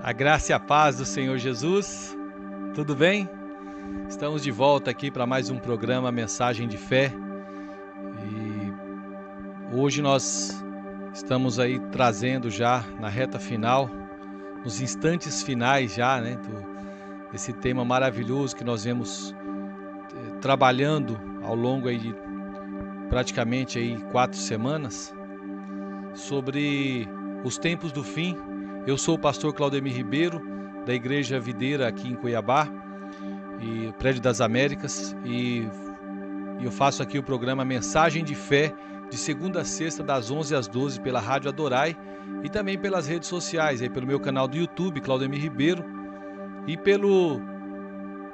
A graça e a paz do Senhor Jesus, tudo bem? Estamos de volta aqui para mais um programa Mensagem de Fé e hoje nós estamos aí trazendo já na reta final, nos instantes finais já, né, desse tema maravilhoso que nós vemos trabalhando ao longo aí de praticamente aí 4 semanas sobre os tempos do fim. Eu sou o pastor Claudemir Ribeiro, da Igreja Videira aqui em Cuiabá, e Prédio das Américas, e eu faço aqui o programa Mensagem de Fé, de segunda a sexta, das 11 às 12, pela Rádio Adorai, e também pelas redes sociais, aí pelo meu canal do YouTube, Claudemir Ribeiro, e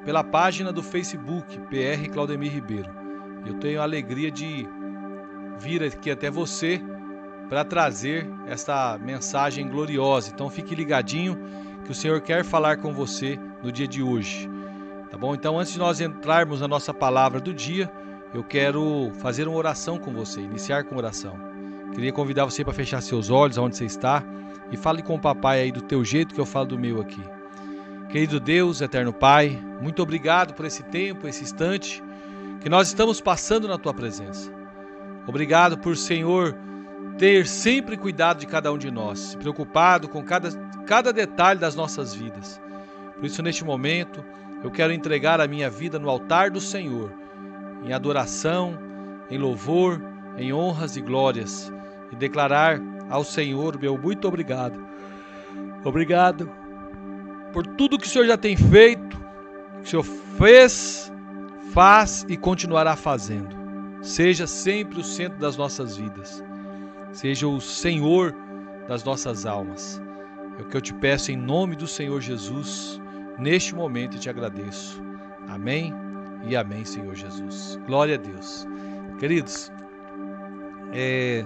pela página do Facebook, PR Claudemir Ribeiro. Eu tenho a alegria de vir aqui até você para trazer esta mensagem gloriosa. Então fique ligadinho que o Senhor quer falar com você no dia de hoje, tá bom? Então antes de nós entrarmos na nossa palavra do dia, eu quero fazer uma oração com você, iniciar com oração. Queria convidar você para fechar seus olhos aonde você está e fale com o papai aí do teu jeito que eu falo do meu aqui. Querido Deus, eterno Pai, muito obrigado por esse tempo, esse instante que nós estamos passando na tua presença. Obrigado por, Senhor, ter sempre cuidado de cada um de nós, se preocupado com cada detalhe das nossas vidas. Por isso, neste momento, eu quero entregar a minha vida no altar do Senhor, em adoração, em louvor, em honras e glórias, e declarar ao Senhor, meu muito obrigado. Obrigado por tudo que o Senhor já tem feito, que o Senhor fez, faz e continuará fazendo. Seja sempre o centro das nossas vidas. Seja o Senhor das nossas almas. É o que eu te peço em nome do Senhor Jesus, neste momento, e te agradeço. Amém e amém, Senhor Jesus. Glória a Deus. Queridos,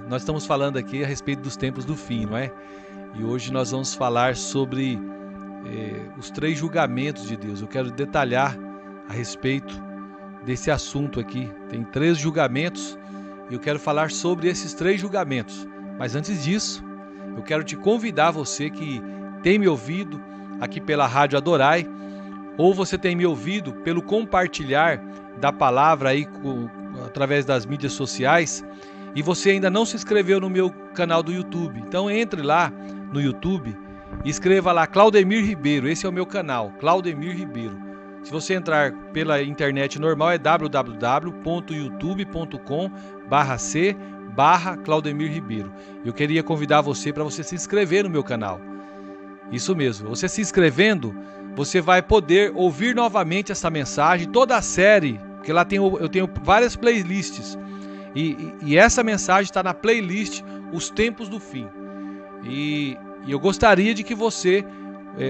nós estamos falando aqui a respeito dos tempos do fim, não é? E hoje nós vamos falar sobre os 3 julgamentos de Deus. Eu quero detalhar a respeito desse assunto aqui. Tem 3 julgamentos. E eu quero falar sobre esses 3 julgamentos. Mas antes disso, eu quero te convidar, você que tem me ouvido aqui pela Rádio Adorai, ou você tem me ouvido pelo compartilhar da palavra aí através das mídias sociais, e você ainda não se inscreveu no meu canal do YouTube. Então entre lá no YouTube e escreva lá Claudemir Ribeiro. Esse é o meu canal, Claudemir Ribeiro. Se você entrar pela internet normal é www.youtube.com/c/Claudemir Ribeiro. Eu queria convidar você para você se inscrever no meu canal. Isso mesmo, você se inscrevendo, você vai poder ouvir novamente essa mensagem, toda a série, porque lá eu tenho várias playlists. E essa mensagem está na playlist Os Tempos do Fim. E eu gostaria de que você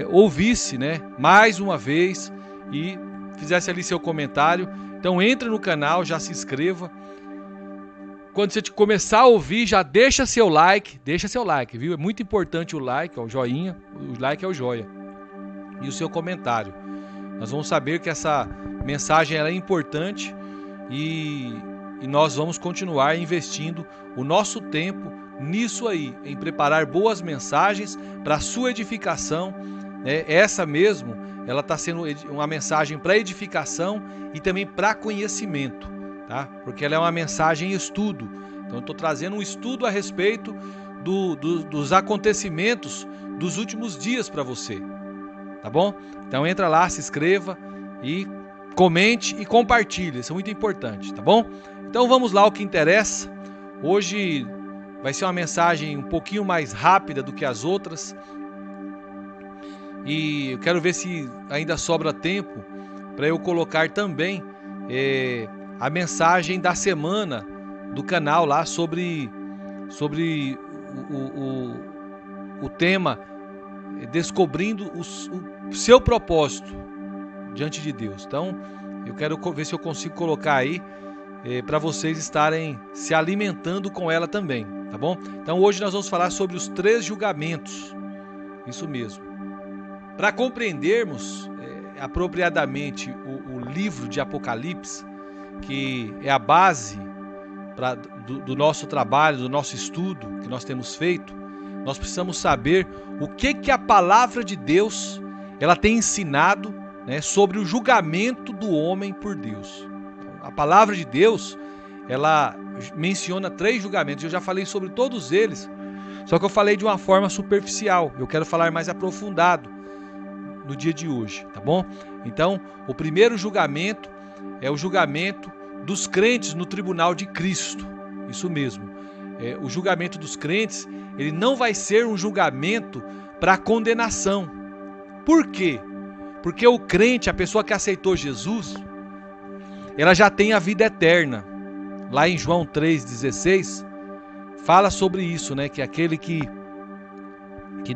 ouvisse, né, mais uma vez, e fizesse ali seu comentário. Então entre no canal, já se inscreva. Quando você começar a ouvir, já deixa seu like, viu? É muito importante o like, ó, o joinha, o like é o joia. E o seu comentário. Nós vamos saber que essa mensagem ela é importante e nós vamos continuar investindo o nosso tempo nisso aí, em preparar boas mensagens para a sua edificação, né? Essa mesmo, ela está sendo uma mensagem para edificação e também para conhecimento, tá? Porque ela é uma mensagem estudo. Então eu estou trazendo um estudo a respeito dos acontecimentos dos últimos dias para você, tá bom? Então entra lá, se inscreva e comente e compartilhe, isso é muito importante, tá bom? Então vamos lá ao que interessa. Hoje vai ser uma mensagem um pouquinho mais rápida do que as outras. E eu quero ver se ainda sobra tempo para eu colocar também a mensagem da semana do canal lá sobre o tema descobrindo o seu propósito diante de Deus. Então eu quero ver se eu consigo colocar aí para vocês estarem se alimentando com ela também, tá bom? Então hoje nós vamos falar sobre os 3 julgamentos, isso mesmo. Para compreendermos apropriadamente o livro de Apocalipse, que é a base do nosso trabalho, do nosso estudo que nós temos feito, nós precisamos saber o que a palavra de Deus ela tem ensinado, né, sobre o julgamento do homem por Deus. A palavra de Deus, ela menciona 3 julgamentos. Eu já falei sobre todos eles, só que eu falei de uma forma superficial. Eu quero falar mais aprofundado no dia de hoje, tá bom? Então, o primeiro julgamento é o julgamento dos crentes no tribunal de Cristo. Isso mesmo. O julgamento dos crentes, ele não vai ser um julgamento para condenação. Por quê? Porque o crente, a pessoa que aceitou Jesus, ela já tem a vida eterna. Lá em João 3,16, fala sobre isso, né? Que aquele que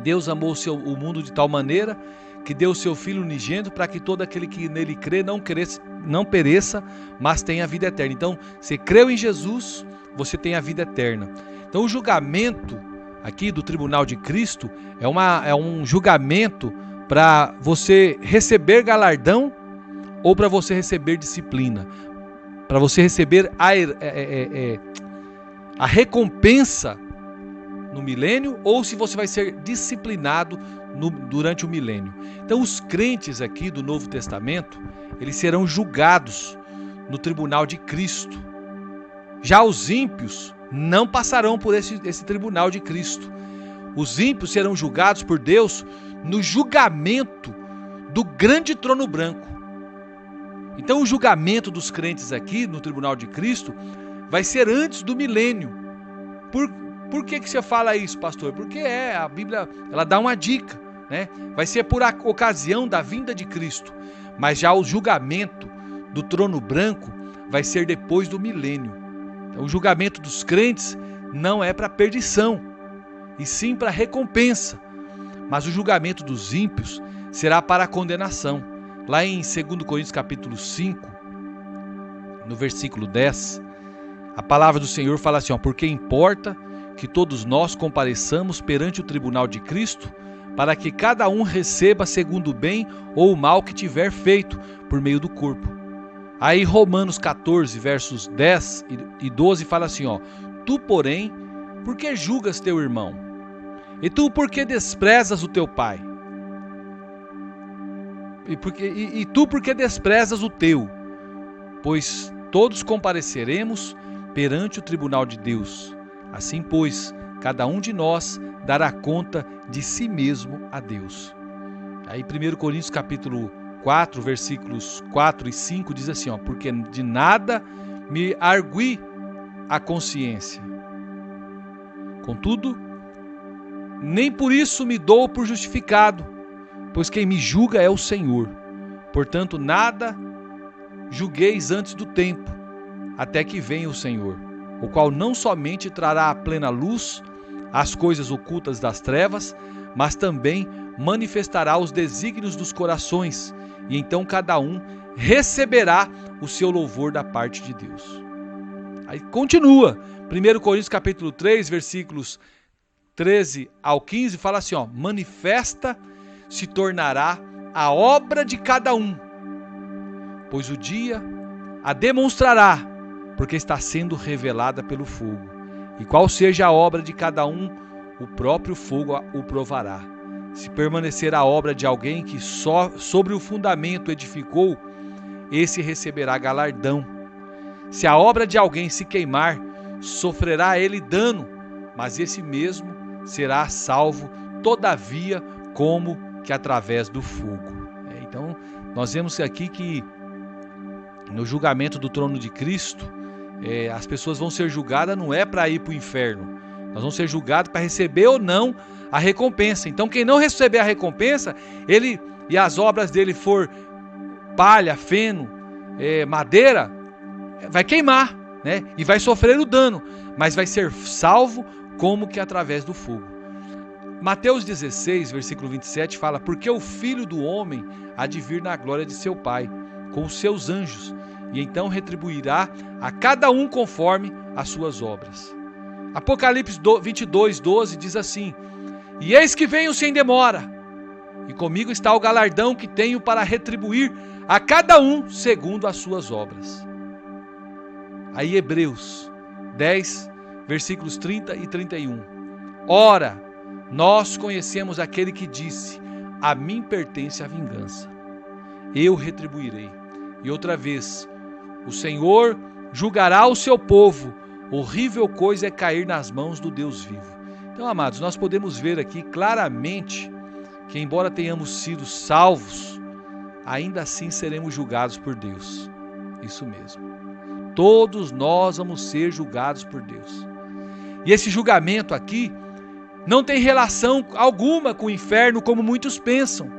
Deus amou o mundo de tal maneira que deu o seu Filho unigênito para que todo aquele que nele crê não pereça, mas tenha a vida eterna. Então, você creu em Jesus, você tem a vida eterna. Então, o julgamento aqui do tribunal de Cristo é um julgamento para você receber galardão ou para você receber disciplina, para você receber a recompensa no milênio, ou se você vai ser disciplinado durante o milênio. Então, os crentes aqui do Novo Testamento, eles serão julgados no tribunal de Cristo. Já os ímpios não passarão por esse tribunal de Cristo. Os ímpios serão julgados por Deus no julgamento do grande trono branco. Então, o julgamento dos crentes aqui no tribunal de Cristo vai ser antes do milênio. Por que você fala isso, pastor? Porque a Bíblia ela dá uma dica, né? Vai ser por ocasião da vinda de Cristo. Mas já o julgamento do trono branco vai ser depois do milênio. Então, o julgamento dos crentes não é para perdição, e sim para recompensa. Mas o julgamento dos ímpios será para a condenação. Lá em 2 Coríntios capítulo 5, no versículo 10, a palavra do Senhor fala assim, porque importa que todos nós compareçamos perante o tribunal de Cristo, para que cada um receba segundo o bem ou o mal que tiver feito por meio do corpo. Aí Romanos 14, versos 10 e 12 fala assim, tu, porém, por que julgas teu irmão? E tu, por que desprezas o teu pai? E tu, por que desprezas o teu? Pois todos compareceremos perante o tribunal de Deus. Assim, pois, cada um de nós dará conta de si mesmo a Deus. Aí 1 Coríntios capítulo 4, versículos 4 e 5 diz assim, porque de nada me argui a consciência. Contudo, nem por isso me dou por justificado, pois quem me julga é o Senhor. Portanto, nada julgueis antes do tempo, até que venha o Senhor, o qual não somente trará à plena luz as coisas ocultas das trevas, mas também manifestará os desígnios dos corações, e então cada um receberá o seu louvor da parte de Deus. Aí continua, 1 Coríntios capítulo 3, versículos 13 ao 15, fala assim, manifesta se tornará a obra de cada um, pois o dia a demonstrará, porque está sendo revelada pelo fogo. E qual seja a obra de cada um, o próprio fogo o provará. Se permanecer a obra de alguém que só sobre o fundamento edificou, esse receberá galardão. Se a obra de alguém se queimar, sofrerá ele dano, mas esse mesmo será salvo, todavia, como que através do fogo. Então, nós vemos aqui que no julgamento do trono de Cristo, as pessoas vão ser julgadas, não é para ir para o inferno. Nós vamos ser julgados para receber ou não a recompensa. Então, quem não receber a recompensa, ele e as obras dele for palha, feno, madeira, vai queimar, né? E vai sofrer o dano, mas vai ser salvo como que através do fogo. Mateus 16, versículo 27 fala, porque o Filho do Homem há de vir na glória de seu Pai, com os seus anjos, e então retribuirá a cada um conforme as suas obras. Apocalipse 22, 12 diz assim, e eis que venho sem demora, e comigo está o galardão que tenho para retribuir a cada um segundo as suas obras. Aí Hebreus 10, versículos 30 e 31. Ora, Nós conhecemos aquele que disse: a mim pertence a vingança, eu retribuirei. E outra vez, o Senhor julgará o seu povo. Horrível coisa é cair nas mãos do Deus vivo. Então, amados, nós podemos ver aqui claramente que, embora tenhamos sido salvos, ainda assim seremos julgados por Deus. Isso mesmo. Todos nós vamos ser julgados por Deus. E esse julgamento aqui não tem relação alguma com o inferno, como muitos pensam.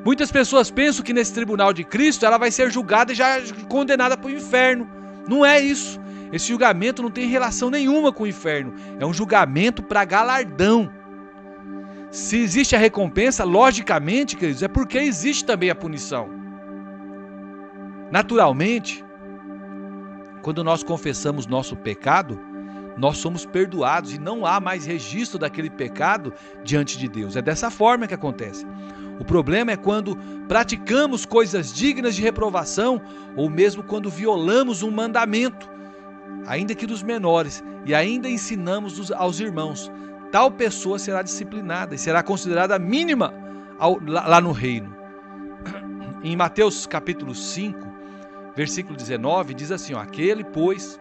Muitas pessoas pensam que nesse tribunal de Cristo ela vai ser julgada e já condenada para o inferno. Não é isso. Esse julgamento não tem relação nenhuma com o inferno. É um julgamento para galardão. Se existe a recompensa, logicamente, queridos, é porque existe também a punição. Naturalmente, quando nós confessamos nosso pecado, nós somos perdoados e não há mais registro daquele pecado diante de Deus. É dessa forma que acontece. O problema é quando praticamos coisas dignas de reprovação ou mesmo quando violamos um mandamento, ainda que dos menores, e ainda ensinamos aos irmãos. Tal pessoa será disciplinada e será considerada mínima lá no reino. Em Mateus capítulo 5, versículo 19, diz assim: aquele, pois,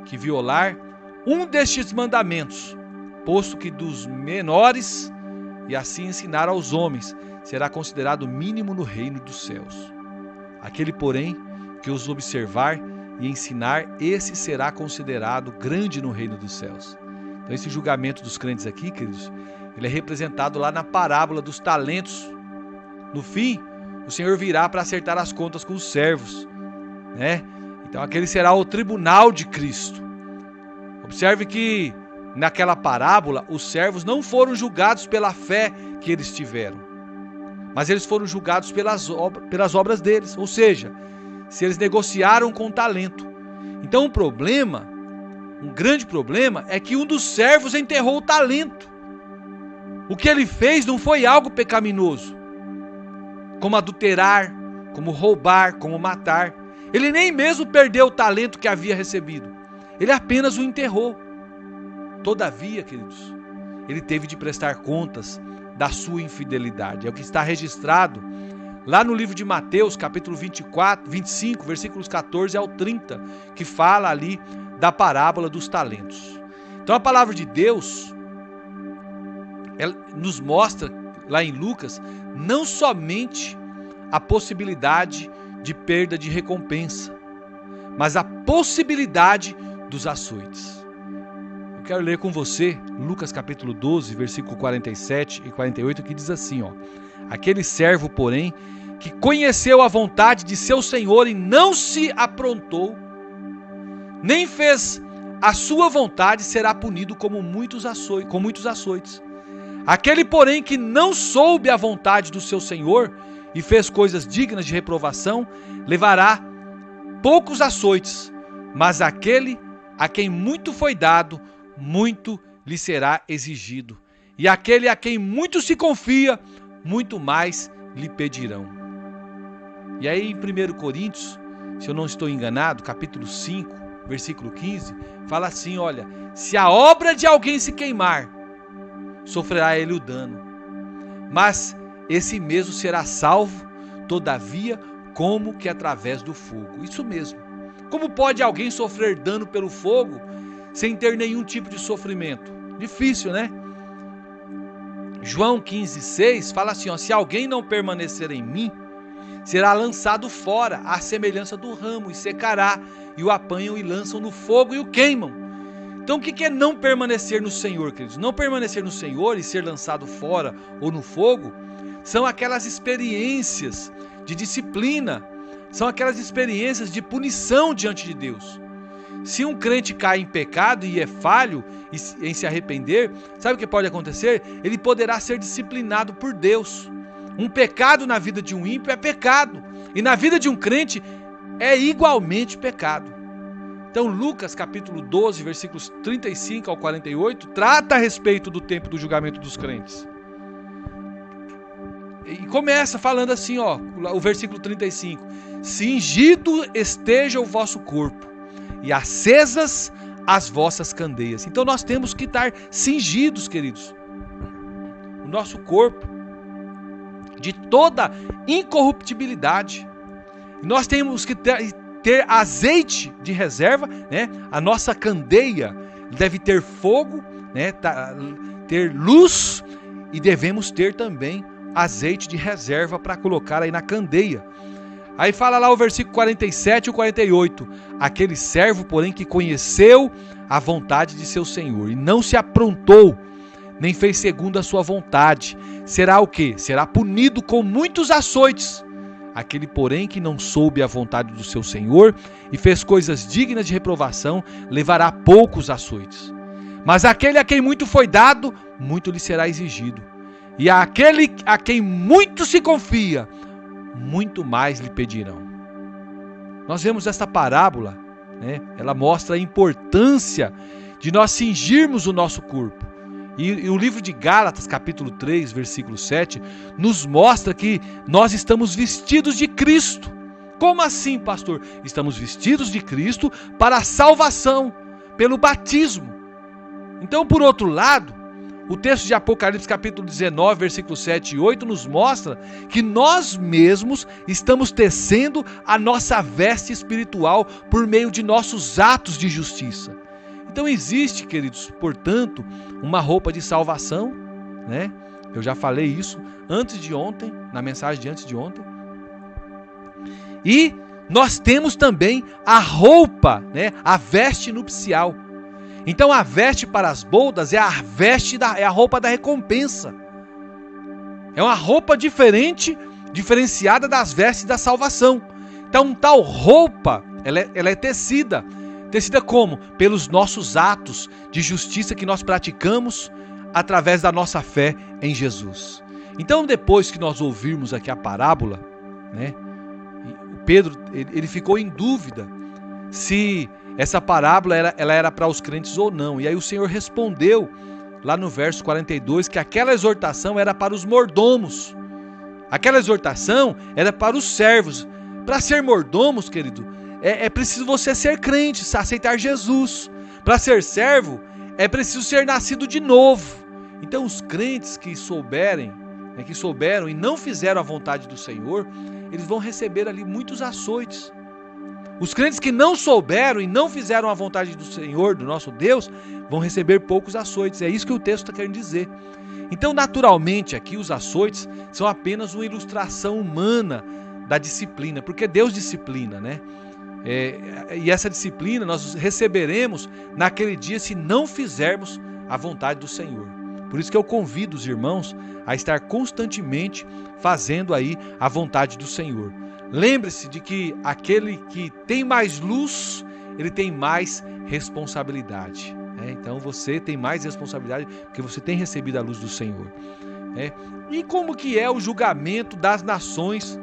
que violar um destes mandamentos, posto que dos menores, e assim ensinar aos homens, será considerado mínimo no reino dos céus. Aquele, porém, que os observar e ensinar, esse será considerado grande no reino dos céus. Então, esse julgamento dos crentes aqui, queridos, ele é representado lá na parábola dos talentos. No fim, o Senhor virá para acertar as contas com os servos, né? Então, aquele será o tribunal de Cristo. Observe que naquela parábola os servos não foram julgados pela fé que eles tiveram, mas eles foram julgados pelas obras deles, ou seja, se eles negociaram com o talento. Então um grande problema é que um dos servos enterrou o talento. O que ele fez não foi algo pecaminoso, como adulterar, como roubar, como matar. Ele nem mesmo perdeu o talento que havia recebido. Ele apenas o enterrou. Todavia, queridos, ele teve de prestar contas da sua infidelidade. É o que está registrado lá no livro de Mateus, capítulo 25, versículos 14 ao 30, que fala ali da parábola dos talentos. Então a palavra de Deus, ela nos mostra, lá em Lucas, não somente a possibilidade de perda de recompensa, mas a possibilidade dos açoites. Eu quero ler com você Lucas capítulo 12, versículo 47 e 48, que diz assim, aquele servo, porém, que conheceu a vontade de seu senhor e não se aprontou, nem fez a sua vontade, será punido com muitos açoites. Aquele, porém, que não soube a vontade do seu senhor e fez coisas dignas de reprovação, levará poucos açoites, mas aquele a quem muito foi dado, muito lhe será exigido. E aquele a quem muito se confia, muito mais lhe pedirão. E aí em 1 Coríntios, se eu não estou enganado, capítulo 5, versículo 15, fala assim, olha, se a obra de alguém se queimar, sofrerá ele o dano, mas esse mesmo será salvo, todavia, como que através do fogo. Isso mesmo. Como pode alguém sofrer dano pelo fogo sem ter nenhum tipo de sofrimento? Difícil, né? João 15,6 fala assim, se alguém não permanecer em mim, será lançado fora, à semelhança do ramo, e secará, e o apanham e lançam no fogo e o queimam. Então o que é não permanecer no Senhor, queridos? Não permanecer no Senhor e ser lançado fora ou no fogo são aquelas experiências de disciplina, são aquelas experiências de punição diante de Deus. Se um crente cai em pecado e é falho em se arrepender, sabe o que pode acontecer? Ele poderá ser disciplinado por Deus. Um pecado na vida de um ímpio é pecado, e na vida de um crente é igualmente pecado. Então Lucas capítulo 12, versículos 35 ao 48, trata a respeito do tempo do julgamento dos crentes. E começa falando assim, o versículo 35, cingido esteja o vosso corpo, e acesas as vossas candeias. Então nós temos que estar cingidos, queridos, o nosso corpo de toda incorruptibilidade. Nós temos que ter azeite de reserva, né? A nossa candeia deve ter fogo, né? Ter luz, e devemos ter também azeite de reserva para colocar aí na candeia. Aí fala lá o versículo 47 e 48. Aquele servo, porém, que conheceu a vontade de seu senhor e não se aprontou, nem fez segundo a sua vontade, será o quê? Será punido com muitos açoites. Aquele, porém, que não soube a vontade do seu senhor e fez coisas dignas de reprovação, levará poucos açoites. Mas aquele a quem muito foi dado, muito lhe será exigido. E àquele a quem muito se confia, muito mais lhe pedirão. Nós vemos esta parábola, né? Ela mostra a importância de nós cingirmos o nosso corpo. E o livro de Gálatas, capítulo 3, versículo 7, nos mostra que nós estamos vestidos de Cristo. Como assim, pastor? Estamos vestidos de Cristo para a salvação, pelo batismo. Então, por outro lado, o texto de Apocalipse, capítulo 19, versículos 7 e 8, nos mostra que nós mesmos estamos tecendo a nossa veste espiritual por meio de nossos atos de justiça. Então existe, queridos, portanto, uma roupa de salvação, né? Eu já falei isso antes de ontem, na mensagem de antes de ontem. E nós temos também a roupa, né? A veste nupcial. Então a veste para as bodas é a roupa da recompensa. É uma roupa diferenciada das vestes da salvação. Então tal roupa, ela é tecida. Tecida como? Pelos nossos atos de justiça que nós praticamos através da nossa fé em Jesus. Então, depois que nós ouvirmos aqui a parábola, né, Pedro ele ficou em dúvida se essa parábola ela era para os crentes ou não. E aí o Senhor respondeu lá no verso 42 que aquela exortação era para os mordomos. Aquela exortação era para os servos. Para ser mordomos, querido, é preciso você ser crente, aceitar Jesus. Para ser servo, é preciso ser nascido de novo. Então os crentes que souberam e não fizeram a vontade do Senhor, eles vão receber ali muitos açoites. Os crentes que não souberam e não fizeram a vontade do Senhor, do nosso Deus, vão receber poucos açoites. É isso que o texto está querendo dizer. Então, naturalmente, aqui os açoites são apenas uma ilustração humana da disciplina, porque Deus disciplina, né? E essa disciplina nós receberemos naquele dia se não fizermos a vontade do Senhor. Por isso que eu convido os irmãos a estar constantemente fazendo aí a vontade do Senhor. Lembre-se de que aquele que tem mais luz, ele tem mais responsabilidade. Então você tem mais responsabilidade porque você tem recebido a luz do Senhor. E como que é o julgamento das nações?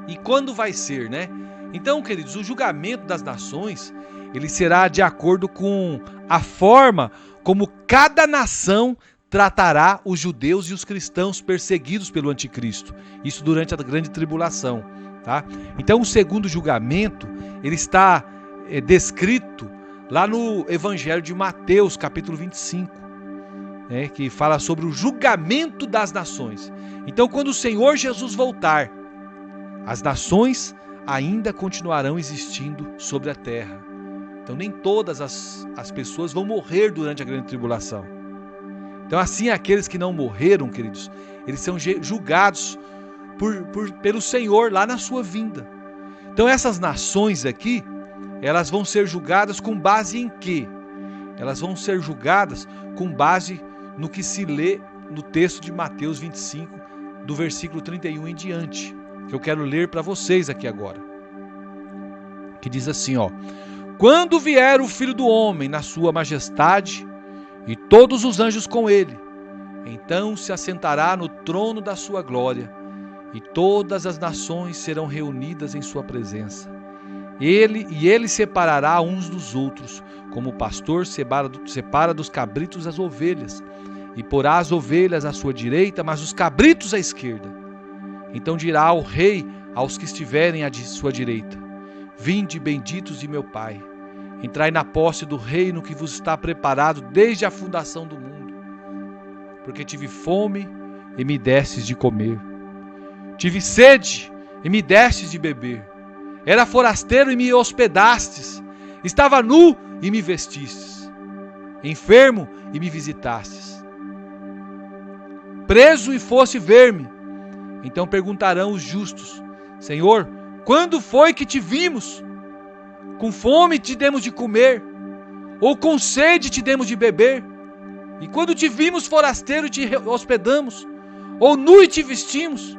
E quando vai ser, né? Então, queridos, o julgamento das nações, ele será de acordo com a forma como cada nação tratará os judeus e os cristãos perseguidos pelo anticristo. Isso durante a grande tribulação, tá? Então, o segundo julgamento, ele está descrito lá no Evangelho de Mateus, capítulo 25, que fala sobre o julgamento das nações. Então, quando o Senhor Jesus voltar, as nações ainda continuarão existindo sobre a terra. Então nem todas as pessoas vão morrer durante a grande tribulação. Então assim aqueles que não morreram, queridos, eles são julgados pelo Senhor lá na sua vinda. Então essas nações aqui, elas vão ser julgadas com base em quê? Elas vão ser julgadas com base no que se lê no texto de Mateus 25, do versículo 31 em diante, que eu quero ler para vocês aqui agora, que diz assim, quando vier o Filho do Homem na sua majestade e todos os anjos com ele, então se assentará no trono da sua glória e todas as nações serão reunidas em sua presença. Ele separará uns dos outros, como o pastor separa dos cabritos as ovelhas, e porá as ovelhas à sua direita, mas os cabritos à esquerda. Então dirá o rei aos que estiverem à sua direita: vinde, benditos de meu Pai, entrai na posse do reino que vos está preparado desde a fundação do mundo. Porque tive fome e me destes de comer. Tive sede e me destes de beber. Era forasteiro e me hospedastes. Estava nu e me vestistes. Enfermo e me visitastes. Preso e fosse ver-me. Então perguntarão os justos: Senhor, quando foi que te vimos? Com fome te demos de comer, ou com sede te demos de beber? E quando te vimos forasteiro e te hospedamos, ou nu e te vestimos?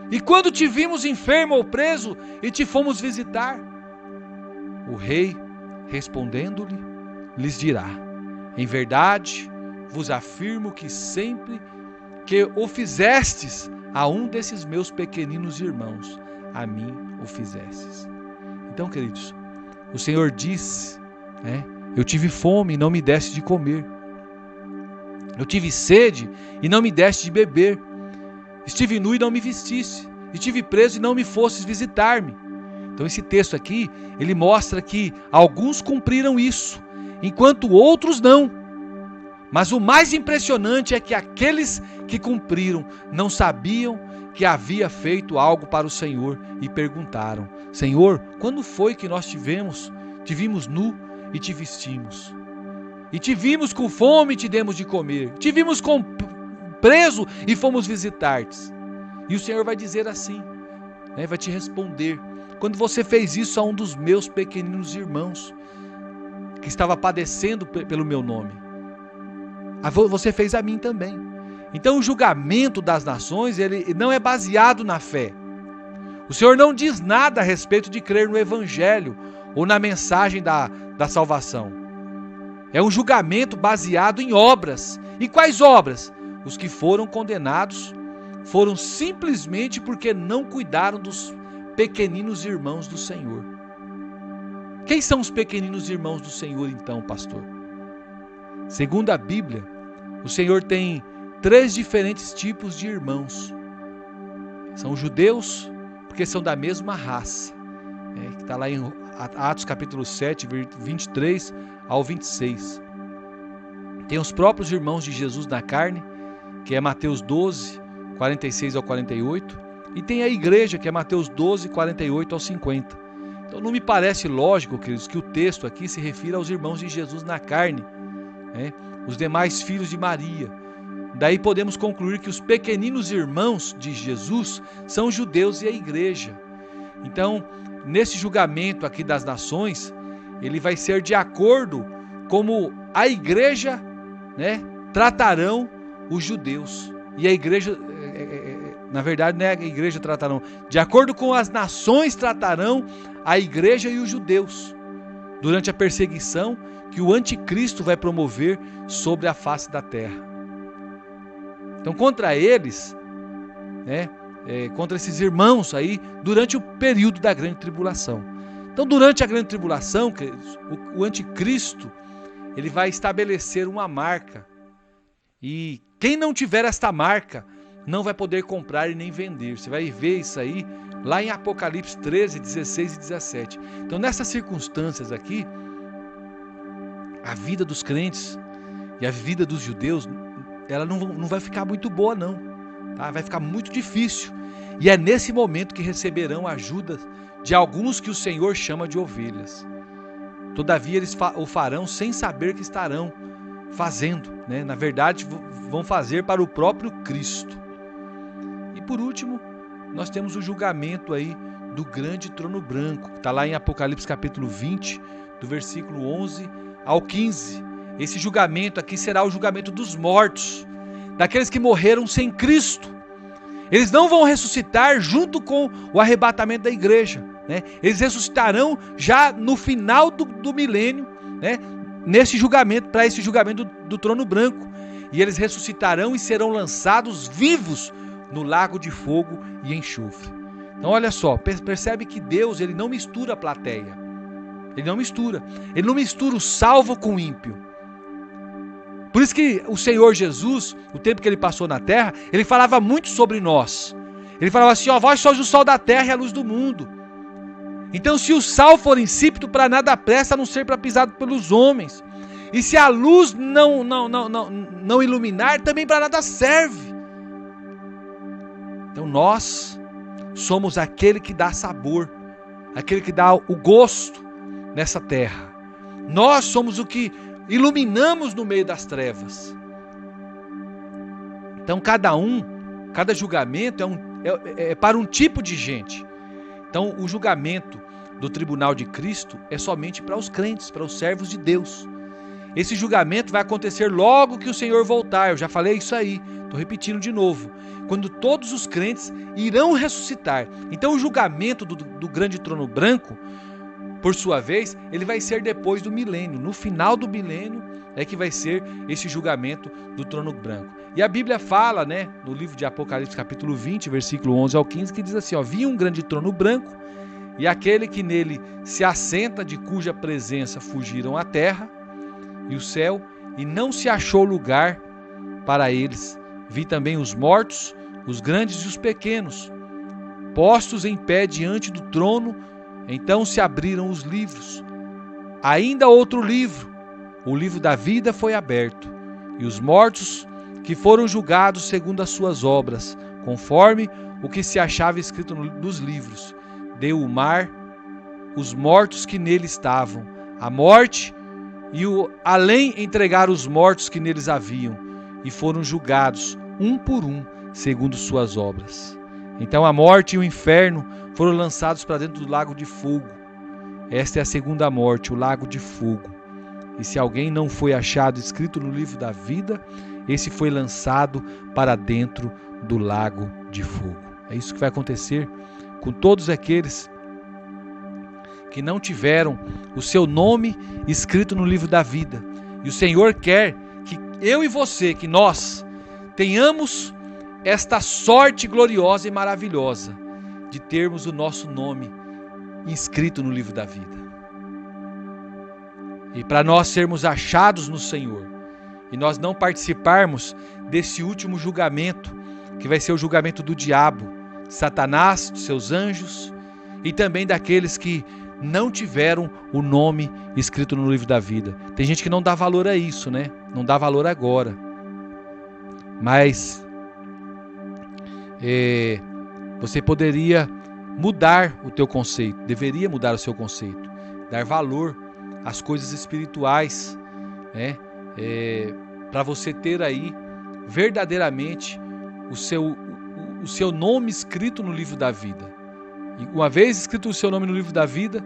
E quando te vimos enfermo ou preso e te fomos visitar? O rei, respondendo-lhe, lhes dirá: em verdade vos afirmo que sempre que o fizestes a um desses meus pequeninos irmãos, a mim o fizestes. Então, queridos, o Senhor disse, eu tive fome e não me deste de comer. Eu tive sede e não me deste de beber. Estive nu e não me vestiste. Estive preso e não me fostes visitar-me. Então esse texto aqui, ele mostra que alguns cumpriram isso, enquanto outros não. Mas o mais impressionante é que aqueles que cumpriram não sabiam que havia feito algo para o Senhor e perguntaram: Senhor, quando foi que nós te vimos nu e te vestimos? E te vimos com fome e te demos de comer. Te vimos preso e fomos visitar-te. E o Senhor vai dizer assim, vai te responder: quando você fez isso a um dos meus pequeninos irmãos, que estava padecendo pelo meu nome, você fez a mim também. Então o julgamento das nações, ele não é baseado na fé. O Senhor não diz nada a respeito de crer no Evangelho ou na mensagem da salvação. É um julgamento baseado em obras. E quais obras? Os que foram condenados foram simplesmente porque não cuidaram dos pequeninos irmãos do Senhor. Quem são os pequeninos irmãos do Senhor então, pastor? Segundo a Bíblia, o Senhor tem 3 diferentes tipos de irmãos. São judeus, porque são da mesma raça, que está lá em Atos capítulo 7, 23 ao 26. Tem os próprios irmãos de Jesus na carne, que é Mateus 12, 46 ao 48, e tem a igreja, que é Mateus 12, 48 ao 50. Então não me parece lógico, queridos, que o texto aqui se refira aos irmãos de Jesus na carne, os demais filhos de Maria. Daí podemos concluir que os pequeninos irmãos de Jesus são os judeus e a igreja. Então, nesse julgamento aqui das nações, ele vai ser de acordo como a igreja, tratarão os judeus. E a igreja, na verdade, não é a igreja tratarão, de acordo com as nações tratarão a igreja e os judeus, durante a perseguição que o anticristo vai promover sobre a face da terra. Então, contra eles, contra esses irmãos aí, durante o período da grande tribulação. Então, durante a grande tribulação, queridos, o anticristo, ele vai estabelecer uma marca. E quem não tiver esta marca, não vai poder comprar e nem vender. Você vai ver isso aí lá em Apocalipse 13, 16 e 17. Então, nessas circunstâncias aqui, a vida dos crentes e a vida dos judeus, ela não vai ficar muito boa não, tá? Vai ficar muito difícil. E é nesse momento que receberão a ajuda de alguns que o Senhor chama de ovelhas. Todavia eles o farão sem saber que estarão fazendo, na verdade vão fazer para o próprio Cristo. E por último, nós temos o julgamento aí do grande trono branco, que está lá em Apocalipse capítulo 20, do versículo 11 ao 15. Esse julgamento aqui será o julgamento dos mortos, daqueles que morreram sem Cristo. Eles não vão ressuscitar junto com o arrebatamento da igreja, Eles ressuscitarão já no final do milênio, nesse julgamento, para esse julgamento do trono branco. E eles ressuscitarão e serão lançados vivos no lago de fogo e enxofre. Então olha só, percebe que Deus, ele não mistura a plateia. Ele não mistura o salvo com o ímpio. Por isso que o Senhor Jesus, o tempo que ele passou na terra, ele falava muito sobre nós. Ele falava assim, vós sois o sol da terra e a luz do mundo. Então, se o sal for insípido, para nada presta, a não ser para pisado pelos homens. E se a luz não iluminar, também para nada serve. Então nós somos aquele que dá sabor, aquele que dá o gosto nessa terra. Nós somos o que iluminamos no meio das trevas. Então cada julgamento é para um tipo de gente. Então o julgamento do tribunal de Cristo é somente para os crentes, para os servos de Deus. Esse julgamento vai acontecer logo que o Senhor voltar. Eu já falei isso aí, estou repetindo de novo. Quando todos os crentes irão ressuscitar. Então o julgamento do grande trono branco, por sua vez, ele vai ser depois do milênio. No final do milênio é que vai ser esse julgamento do trono branco. E a Bíblia fala, né, no livro de Apocalipse, capítulo 20, versículo 11 ao 15, que diz assim, ó, vi um grande trono branco, e aquele que nele se assenta, de cuja presença fugiram a terra e o céu, e não se achou lugar para eles. Vi também os mortos, os grandes e os pequenos, postos em pé diante do trono. Então se abriram os livros. Ainda outro livro, o livro da vida, foi aberto, e os mortos que foram julgados segundo as suas obras, conforme o que se achava escrito nos livros, deu o mar, os mortos que nele estavam, a morte e o além entregaram os mortos que neles haviam, e foram julgados um por um segundo suas obras. Então a morte e o inferno foram lançados para dentro do lago de fogo. Esta é a segunda morte, o lago de fogo. E se alguém não foi achado escrito no livro da vida, esse foi lançado para dentro do lago de fogo. É isso que vai acontecer com todos aqueles que não tiveram o seu nome escrito no livro da vida. E o Senhor quer que eu e você, que nós tenhamos esta sorte gloriosa e maravilhosa de termos o nosso nome inscrito no livro da vida. E para nós sermos achados no Senhor, e nós não participarmos desse último julgamento, que vai ser o julgamento do diabo, Satanás, dos seus anjos, e também daqueles que não tiveram o nome escrito no livro da vida. Tem gente que não dá valor a isso, né? Não dá valor agora. Mas você poderia mudar o teu conceito, deveria mudar o seu conceito, dar valor às coisas espirituais, né? Para você ter aí verdadeiramente o seu nome escrito no livro da vida. E uma vez escrito o seu nome no livro da vida,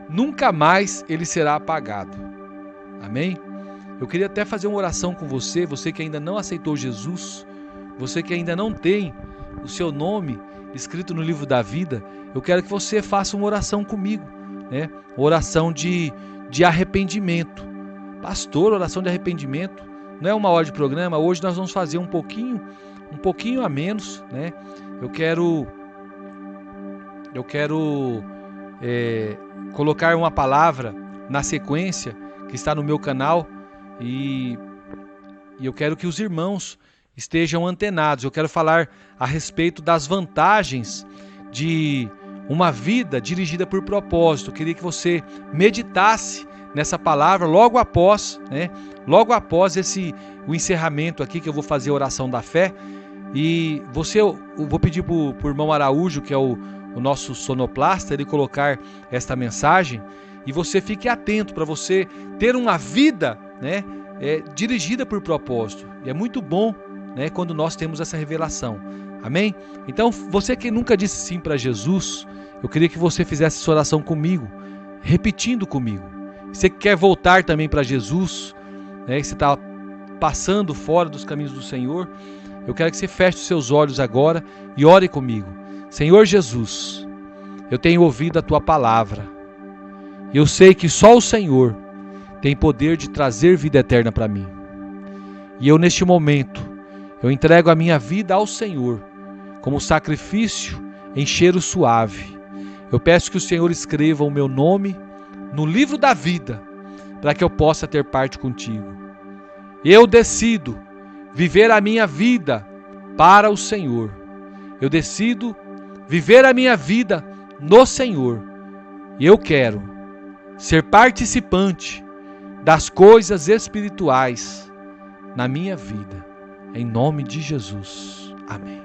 nunca mais ele será apagado. Amém? Eu queria até fazer uma oração com você, você que ainda não aceitou Jesus, você que ainda não tem o seu nome escrito no livro da vida, eu quero que você faça uma oração comigo, né? Oração de arrependimento. Pastor, oração de arrependimento não é uma hora de programa. Hoje nós vamos fazer um pouquinho a menos, né? Eu quero colocar uma palavra na sequência que está no meu canal e eu quero que os irmãos estejam antenados. Eu quero falar a respeito das vantagens de uma vida dirigida por propósito. Eu queria que você meditasse nessa palavra logo após, né? Logo após o encerramento aqui, que eu vou fazer a oração da fé. E eu vou pedir para o irmão Araújo, que é o nosso sonoplasta, ele colocar esta mensagem, e você fique atento para você ter uma vida, né, dirigida por propósito. E é muito bom, né, quando nós temos essa revelação. Amém? Então, você que nunca disse sim para Jesus, eu queria que você fizesse essa oração comigo, repetindo comigo. Você que quer voltar também para Jesus, né, você está passando fora dos caminhos do Senhor, eu quero que você feche os seus olhos agora e ore comigo. Senhor Jesus, eu tenho ouvido a Tua palavra. E eu sei que só o Senhor tem poder de trazer vida eterna para mim. E eu, neste momento, eu entrego a minha vida ao Senhor como sacrifício em cheiro suave. Eu peço que o Senhor escreva o meu nome no livro da vida, para que eu possa ter parte contigo. Eu decido viver a minha vida para o Senhor. Eu decido viver a minha vida no Senhor, E eu quero ser participante das coisas espirituais na minha vida. Em nome de Jesus. Amém.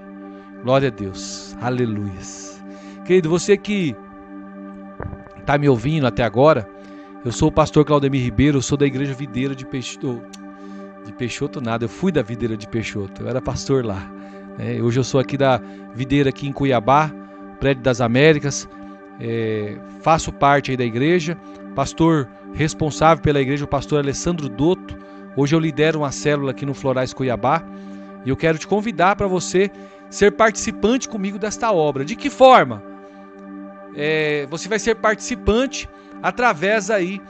Glória a Deus. Aleluias. Querido, você que está me ouvindo até agora, eu sou o pastor Claudemir Ribeiro, eu sou da Igreja Videira de Peixoto. De Peixoto nada, eu fui da Videira de Peixoto, eu era pastor lá. Hoje eu sou aqui da Videira aqui em Cuiabá, Prédio das Américas. Faço parte aí da igreja, pastor responsável pela igreja, o pastor Alessandro Dotto. Hoje eu lidero uma célula aqui no Florais Cuiabá e eu quero te convidar para você ser participante comigo desta obra. De que forma? Você vai ser participante através aí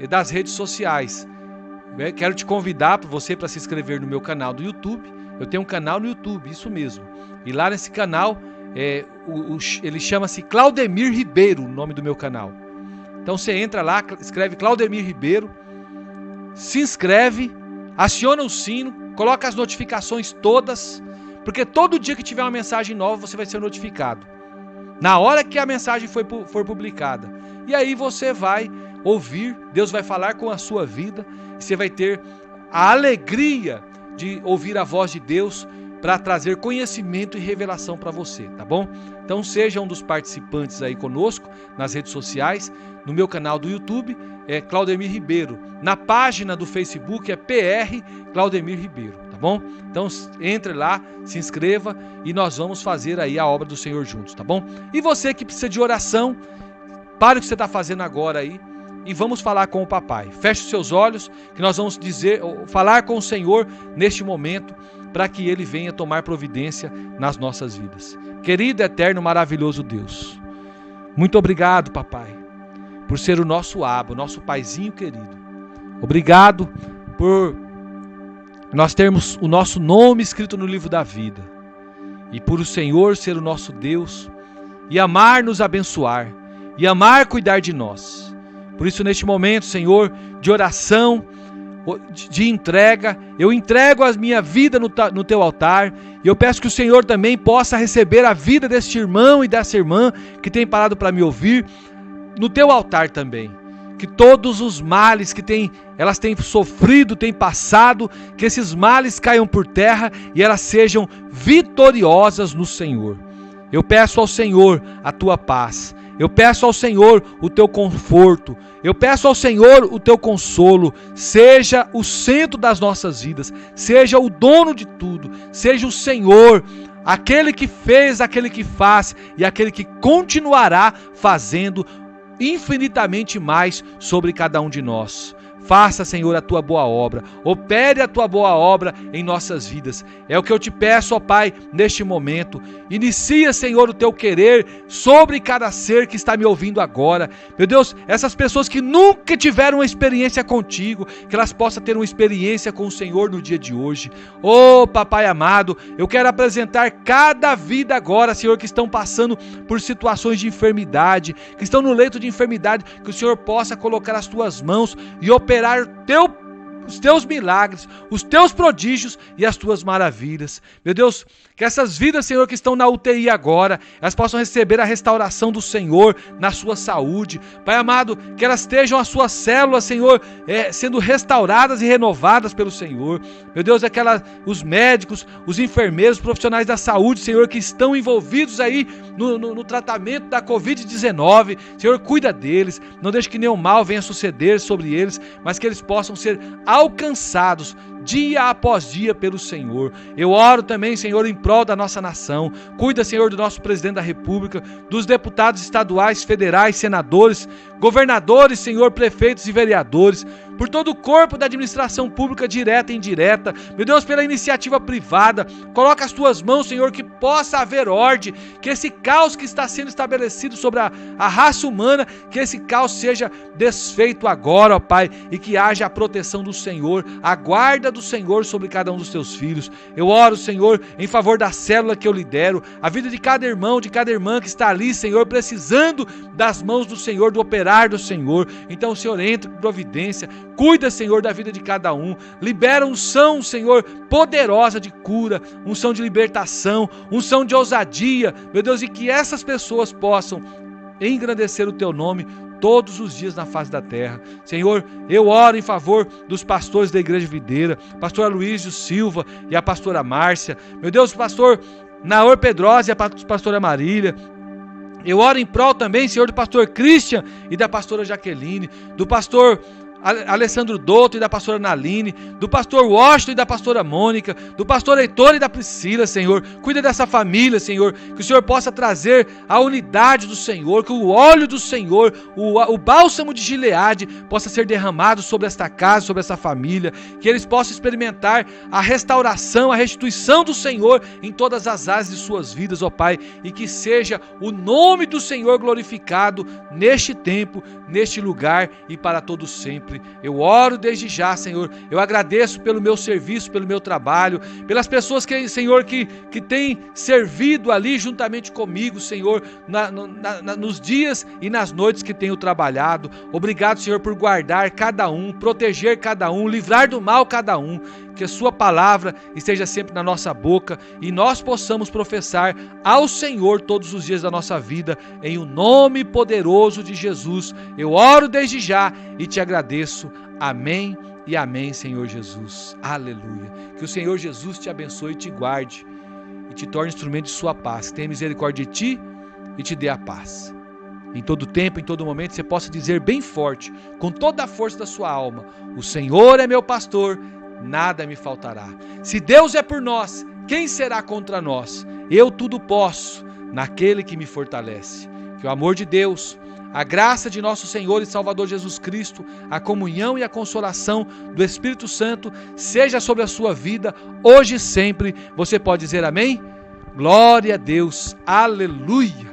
das redes sociais. Quero te convidar para você para se inscrever no meu canal do YouTube. Eu tenho um canal no YouTube, isso mesmo. E lá nesse canal, ele chama-se Claudemir Ribeiro, o nome do meu canal. Então você entra lá, escreve Claudemir Ribeiro, se inscreve, aciona o sino, coloca as notificações todas, porque todo dia que tiver uma mensagem nova você vai ser notificado. Na hora que a mensagem for publicada. E aí você vai ouvir, Deus vai falar com a sua vida, e você vai ter a alegria de ouvir a voz de Deus para trazer conhecimento e revelação para você, tá bom? Então seja um dos participantes aí conosco nas redes sociais, no meu canal do YouTube é Claudemir Ribeiro, na página do Facebook é PR Claudemir Ribeiro, tá bom? Então entre lá, se inscreva e nós vamos fazer aí a obra do Senhor juntos, tá bom? E você que precisa de oração, pare o que você está fazendo agora aí e vamos falar com o papai. Feche os seus olhos que nós vamos falar com o Senhor neste momento, para que Ele venha tomar providência nas nossas vidas. Querido, eterno, maravilhoso Deus, muito obrigado, papai, por ser o nosso Abba, o nosso paizinho querido. Obrigado por nós termos o nosso nome escrito no livro da vida, e por o Senhor ser o nosso Deus, e amar nos abençoar, e amar cuidar de nós. Por isso, neste momento, Senhor, de oração, de entrega, eu entrego a minha vida no teu altar, e eu peço que o Senhor também possa receber a vida deste irmão e dessa irmã que tem parado para me ouvir no teu altar também. Que todos os males que elas têm sofrido, têm passado, que esses males caiam por terra e elas sejam vitoriosas no Senhor. Eu peço ao Senhor a tua paz. Eu peço ao Senhor o teu conforto, eu peço ao Senhor o teu consolo, seja o centro das nossas vidas, seja o dono de tudo, seja o Senhor, aquele que fez, aquele que faz e aquele que continuará fazendo infinitamente mais sobre cada um de nós. Faça, Senhor, a tua boa obra, opere a tua boa obra em nossas vidas. É o que eu te peço, ó Pai, neste momento. Inicia, Senhor, o teu querer sobre cada ser que está me ouvindo agora. Meu Deus, essas pessoas que nunca tiveram uma experiência contigo, que elas possam ter uma experiência com o Senhor no dia de hoje. Ô, Papai amado, eu quero apresentar cada vida agora, Senhor, que estão passando por situações de enfermidade, que estão no leito de enfermidade, que o Senhor possa colocar as tuas mãos e operar os teus milagres, os teus prodígios e as tuas maravilhas. Meu Deus, que essas vidas, Senhor, que estão na UTI agora, elas possam receber a restauração do Senhor na sua saúde. Pai amado, que elas estejam as suas células, Senhor, sendo restauradas e renovadas pelo Senhor. Meu Deus, os médicos, os enfermeiros, os profissionais da saúde, Senhor, que estão envolvidos aí no tratamento da Covid-19, Senhor, cuida deles, não deixe que nenhum mal venha suceder sobre eles, mas que eles possam ser alcançados dia após dia pelo Senhor. Eu oro também, Senhor, em prol da nossa nação. Cuida, Senhor, do nosso presidente da República, dos deputados estaduais, federais, senadores, governadores, Senhor, prefeitos e vereadores, por todo o corpo da administração pública direta e indireta. Meu Deus, pela iniciativa privada, coloca as tuas mãos, Senhor, que possa haver ordem, que esse caos que está sendo estabelecido sobre a raça humana, que esse caos seja desfeito agora, ó Pai, e que haja a proteção do Senhor, a guarda do Senhor sobre cada um dos teus filhos. Eu oro, Senhor, em favor da célula que eu lidero, a vida de cada irmão, de cada irmã que está ali, Senhor, precisando das mãos do Senhor, do operar do Senhor. Então, Senhor, entre com providência, cuida, Senhor, da vida de cada um, libera unção, Senhor, poderosa de cura, unção de libertação, unção de ousadia, meu Deus, e que essas pessoas possam engrandecer o teu nome todos os dias na face da terra. Senhor, eu oro em favor dos pastores da Igreja Videira, pastor Aloísio Silva e a pastora Márcia. Meu Deus, pastor Naor Pedrosa e a pastora Marília. Eu oro em prol também, Senhor, do pastor Christian e da pastora Jaqueline, do pastor Alessandro Dotto e da pastora Naline, do pastor Washington e da pastora Mônica, do pastor Heitor e da Priscila, Senhor. Cuida dessa família, Senhor, que o Senhor possa trazer a unidade do Senhor, que o óleo do Senhor, o bálsamo de Gileade possa ser derramado sobre esta casa, sobre essa família, que eles possam experimentar a restauração, a restituição do Senhor em todas as áreas de suas vidas, ó Pai, e que seja o nome do Senhor glorificado neste tempo, neste lugar e para todos sempre. Eu oro desde já, Senhor. Eu agradeço pelo meu serviço, pelo meu trabalho, pelas pessoas que, Senhor, que têm servido ali juntamente comigo, Senhor, nos dias e nas noites que tenho trabalhado. Obrigado, Senhor, por guardar cada um, proteger cada um, livrar do mal cada um. Que a sua palavra esteja sempre na nossa boca e nós possamos professar ao Senhor todos os dias da nossa vida, em o nome poderoso de Jesus. Eu oro desde já e te agradeço. Amém e amém, Senhor Jesus. Aleluia. Que o Senhor Jesus te abençoe e te guarde e te torne instrumento de sua paz. Que tenha misericórdia de ti e te dê a paz. Em todo tempo, em todo momento, você possa dizer bem forte, com toda a força da sua alma: o Senhor é meu pastor, nada me faltará. Se Deus é por nós, quem será contra nós? Eu tudo posso naquele que me fortalece. Que o amor de Deus, a graça de nosso Senhor e Salvador Jesus Cristo, a comunhão e a consolação do Espírito Santo seja sobre a sua vida, hoje e sempre. Você pode dizer amém? Glória a Deus, aleluia.